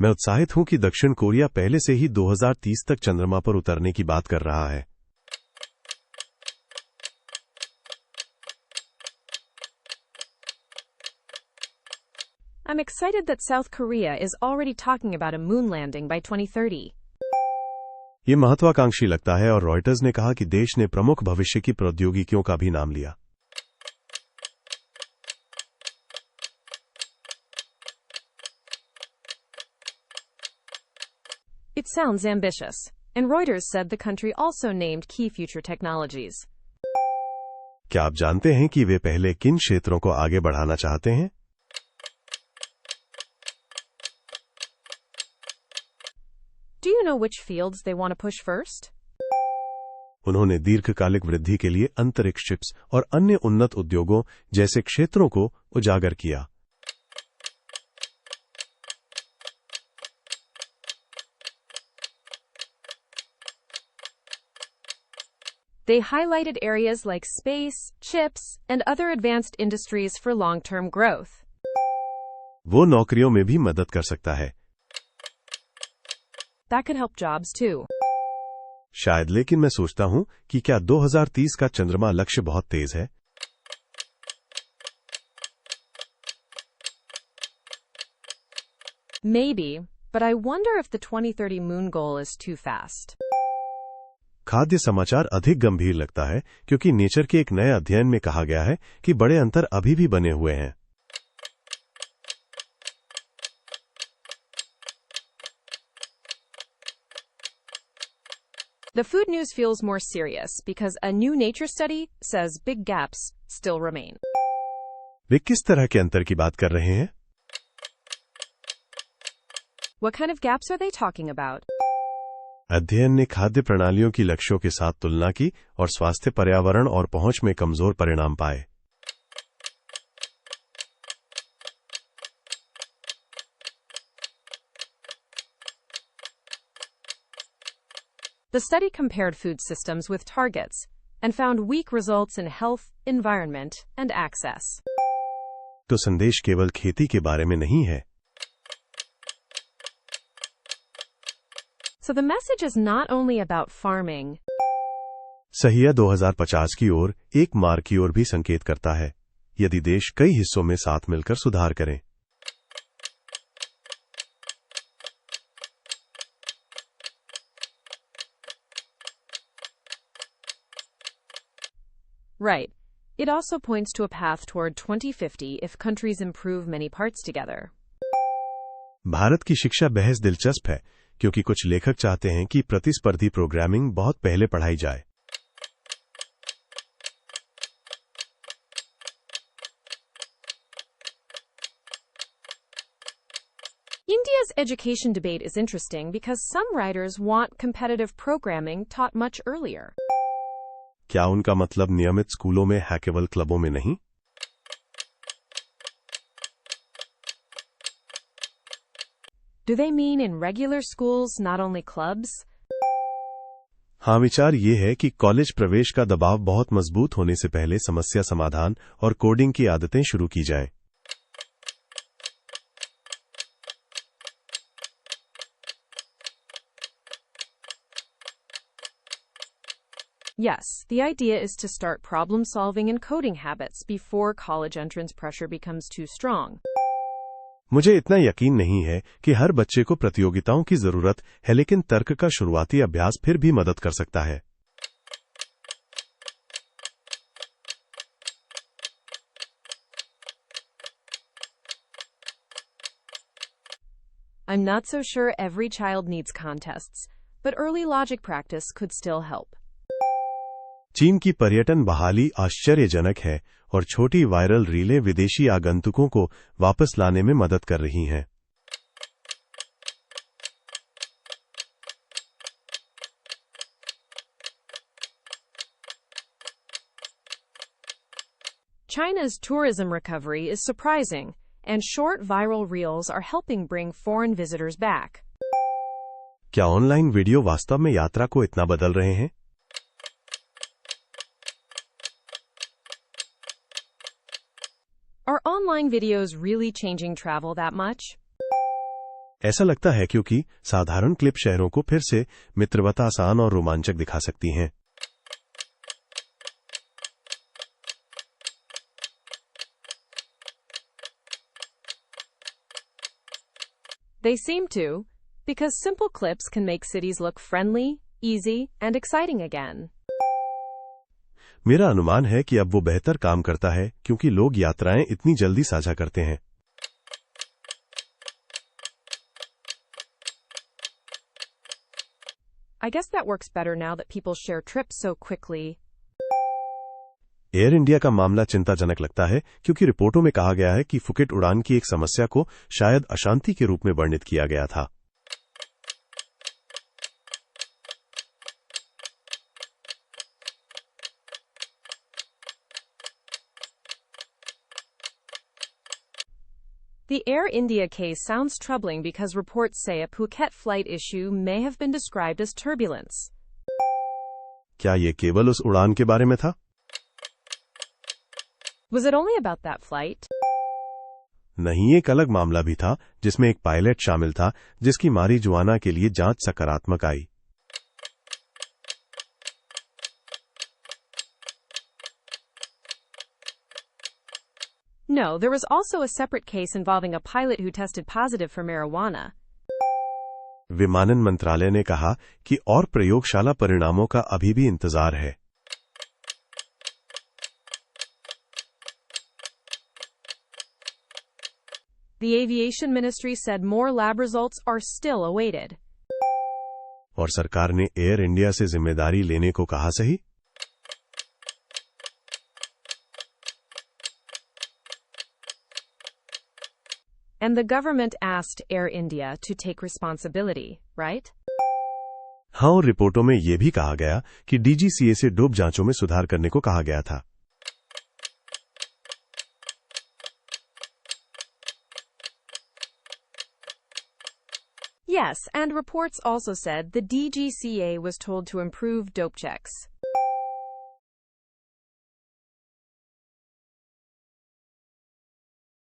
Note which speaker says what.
Speaker 1: मैं उत्साहित हूं कि दक्षिण कोरिया पहले से ही 2030 तक चंद्रमा पर उतरने की बात कर रहा है।
Speaker 2: I'm excited that South Korea is already talking about a moon landing by 2030.
Speaker 1: ये महत्वाकांक्षी लगता है और रॉयटर्स ने कहा कि देश ने प्रमुख भविष्य की प्रौद्योगिकियों का भी नाम लिया।
Speaker 2: It sounds ambitious, and Reuters said the country also named key future technologies.
Speaker 1: क्या आप जानते हैं कि वे पहले किन क्षेत्रों को आगे बढ़ाना चाहते हैं?
Speaker 2: Do you know which fields they want to push first?
Speaker 1: उन्होंने दीर्घकालिक वृद्धि के लिए अंतरिक्ष चिप्स और अन्य उन्नत उद्योगों जैसे क्षेत्रों को उजागर किया।
Speaker 2: They highlighted areas like space, chips, and other advanced industries for long-term growth.
Speaker 1: वो नौकरियों में भी मदद कर सकता है।
Speaker 2: That could help jobs too.
Speaker 1: शायद, लेकिन मैं सोचता हूं कि क्या 2030 का चंद्रमा लक्ष्य बहुत तेज है?
Speaker 2: Maybe, but I wonder if the 2030 moon goal is too fast.
Speaker 1: खाद्य समाचार अधिक गंभीर लगता है क्योंकि नेचर के एक नए अध्ययन में कहा गया है कि बड़े अंतर अभी भी बने हुए हैं।
Speaker 2: The food news feels more serious because a new nature study says big gaps still remain.
Speaker 1: वे किस तरह के अंतर की बात कर रहे हैं?
Speaker 2: What kind of gaps are they talking about?
Speaker 1: अध्ययन ने खाद्य प्रणालियों की लक्ष्यों के साथ तुलना की और स्वास्थ्य, पर्यावरण और पहुंच में कमजोर परिणाम पाए।
Speaker 2: The study compared food systems with targets and found weak results in health, environment, and access.
Speaker 1: तो संदेश केवल खेती के बारे में नहीं है।
Speaker 2: So the message is not only about farming.
Speaker 1: सहिया 2050 की ओर एक मार्ग की ओर भी संकेत करता है, यदि देश कई हिस्सों में साथ मिलकर सुधार करें।
Speaker 2: Right. It also points to a path toward 2050 if countries improve many parts together.
Speaker 1: Bharat की शिक्षा बहस दिलचस्प है क्योंकि कुछ लेखक चाहते हैं कि प्रतिस्पर्धी प्रोग्रामिंग बहुत पहले पढ़ाई जाए।
Speaker 2: India's education debate is interesting because some writers want competitive programming taught much earlier.
Speaker 1: क्या उनका मतलब नियमित स्कूलों में है, केवल क्लबों में नहीं?
Speaker 2: Do they mean in regular schools, not only clubs?
Speaker 1: हाँ, विचार ये है कि कॉलेज प्रवेश का दबाव बहुत मजबूत होने से पहले समस्या समाधान और कोडिंग की आदतें शुरू की जाएं।
Speaker 2: Yes, the idea is to start problem solving and coding habits before college entrance pressure becomes too strong.
Speaker 1: मुझे इतना यकीन नहीं है कि हर बच्चे को प्रतियोगिताओं की जरूरत है, लेकिन तर्क का शुरुआती अभ्यास फिर भी मदद कर सकता है।
Speaker 2: I'm not so sure every child needs contests, but early logic practice could still help.
Speaker 1: चीन की पर्यटन बहाली आश्चर्यजनक है और छोटी वायरल रीलें विदेशी आगंतुकों को वापस लाने में मदद कर रही हैं।
Speaker 2: China's tourism recovery is surprising, and short viral reels are helping bring foreign visitors back.
Speaker 1: क्या ऑनलाइन वीडियो वास्तव में यात्रा को इतना बदल रहे हैं?
Speaker 2: Are online videos really changing travel that much?
Speaker 1: ऐसा लगता है क्योंकि साधारण क्लिप शहरों को फिर से मित्रवता आसान और रोमांचक दिखा सकती हैं।
Speaker 2: They seem to, because simple clips can make cities look friendly, easy, and exciting again.
Speaker 1: मेरा अनुमान है कि अब वो बेहतर काम करता है क्योंकि लोग यात्राएं इतनी जल्दी साझा करते हैं।
Speaker 2: I guess that works better now that people share trips so quickly.
Speaker 1: Air India का मामला चिंताजनक लगता है क्योंकि रिपोर्टों में कहा गया है कि फुकेट उड़ान की एक समस्या को शायद अशांति के रूप में वर्णित किया गया था।
Speaker 2: The Air India case sounds troubling because reports say a Phuket flight issue may have been described as turbulence.
Speaker 1: क्या ये केवल उस उड़ान के बारे में था?
Speaker 2: Was it only about that flight?
Speaker 1: नहीं, एक अलग मामला भी था जिसमें एक पायलट शामिल था जिसकी मारिजुआना के लिए जांच सकारात्मक आई।
Speaker 2: No, there was also a separate case involving a pilot who tested positive for marijuana.
Speaker 1: विमानन मंत्रालय ने कहा कि और प्रयोगशाला परिणामों का अभी भी इंतजार है।
Speaker 2: The Aviation Ministry said more lab results are still awaited.
Speaker 1: और सरकार ने एयर इंडिया से जिम्मेदारी लेने को कहा सही।
Speaker 2: And the government asked Air India to take responsibility, right?
Speaker 1: हाँ, और रिपोर्टों में यह भी कहा गया कि डीजीसीए से डोप जांचों में सुधार करने को कहा गया था।
Speaker 2: Yes, and reports also said the DGCA was told to improve dope checks.